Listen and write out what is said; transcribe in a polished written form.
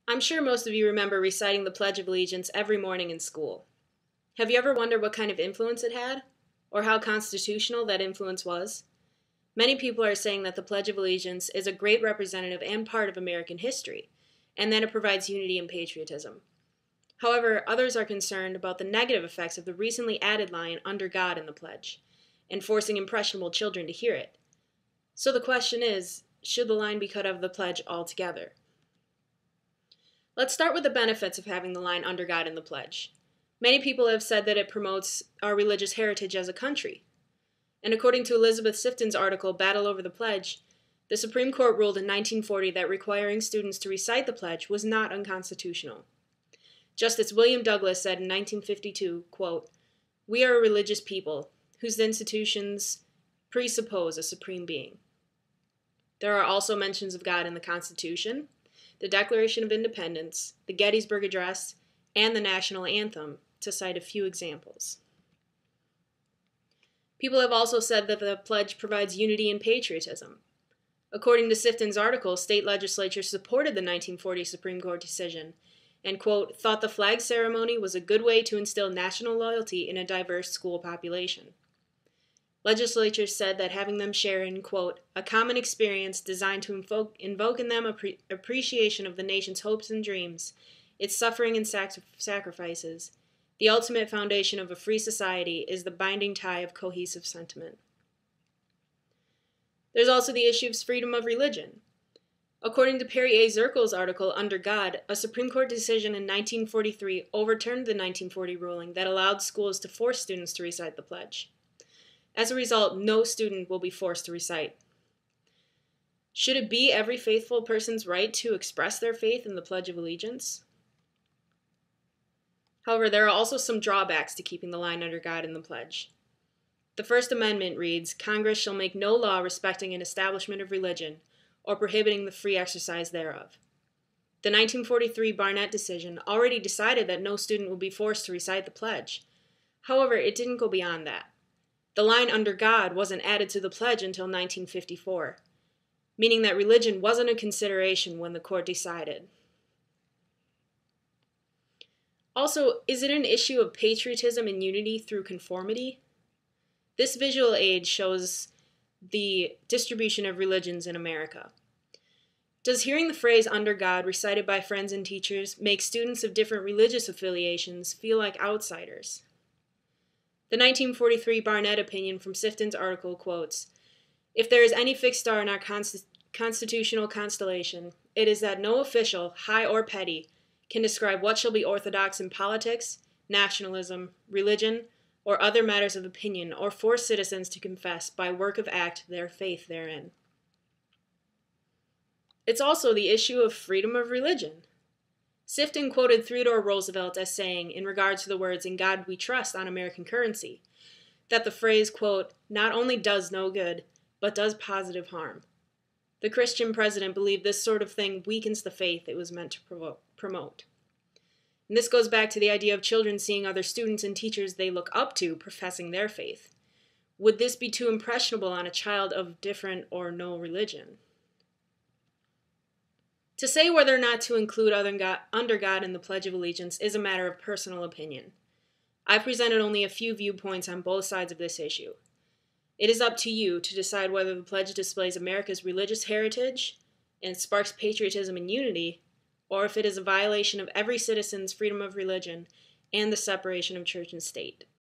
I'm sure most of you remember reciting the Pledge of Allegiance every morning in school. Have you ever wondered what kind of influence it had? Or how constitutional that influence was? Many people are saying that the Pledge of Allegiance is a great representative and part of American history, and that it provides unity and patriotism. However, others are concerned about the negative effects of the recently added line, "Under God," in the pledge, and forcing impressionable children to hear it. So the question is, should the line be cut out of the pledge altogether? Let's start with the benefits of having the line "Under God" in the pledge. Many people have said that it promotes our religious heritage as a country. And according to Elizabeth Sifton's article, Battle Over the Pledge, the Supreme Court ruled in 1940 that requiring students to recite the pledge was not unconstitutional. Justice William Douglas said in 1952, quote, "We are a religious people whose institutions presuppose a supreme being." There are also mentions of God in the Constitution, the Declaration of Independence, the Gettysburg Address, and the national anthem, to cite a few examples. People have also said that the pledge provides unity and patriotism. According to Sifton's article, state legislatures supported the 1940 Supreme Court decision and, quote, "thought the flag ceremony was a good way to instill national loyalty in a diverse school population." Legislatures said that having them share in, quote, "a common experience designed to invoke in them appreciation of the nation's hopes and dreams, its suffering and sacrifices, the ultimate foundation of a free society, is the binding tie of cohesive sentiment." There's also the issue of freedom of religion. According to Perry A. Zirkel's article, Under God, a Supreme Court decision in 1943 overturned the 1940 ruling that allowed schools to force students to recite the pledge. As a result, no student will be forced to recite. Should it be every faithful person's right to express their faith in the Pledge of Allegiance? However, there are also some drawbacks to keeping the line "Under God" in the pledge. The First Amendment reads, "Congress shall make no law respecting an establishment of religion or prohibiting the free exercise thereof." The 1943 Barnett decision already decided that no student will be forced to recite the pledge. However, it didn't go beyond that. The line "Under God" wasn't added to the pledge until 1954, meaning that religion wasn't a consideration when the court decided. Also, is it an issue of patriotism and unity through conformity? This visual aid shows the distribution of religions in America. Does hearing the phrase "Under God" recited by friends and teachers make students of different religious affiliations feel like outsiders? The 1943 Barnett opinion from Sifton's article quotes, "If there is any fixed star in our constitutional constellation, it is that no official, high or petty, can describe what shall be orthodox in politics, nationalism, religion, or other matters of opinion, or force citizens to confess by work of act their faith therein." It's also the issue of freedom of religion. Sifton quoted Theodore Roosevelt as saying, in regard to the words "In God we trust" on American currency, that the phrase, quote, "not only does no good, but does positive harm." The Christian president believed this sort of thing weakens the faith it was meant to promote. And this goes back to the idea of children seeing other students and teachers they look up to professing their faith. Would this be too impressionable on a child of different or no religion? To say whether or not to include "Under God" in the Pledge of Allegiance is a matter of personal opinion. I presented only a few viewpoints on both sides of this issue. It is up to you to decide whether the pledge displays America's religious heritage and sparks patriotism and unity, or if it is a violation of every citizen's freedom of religion and the separation of church and state.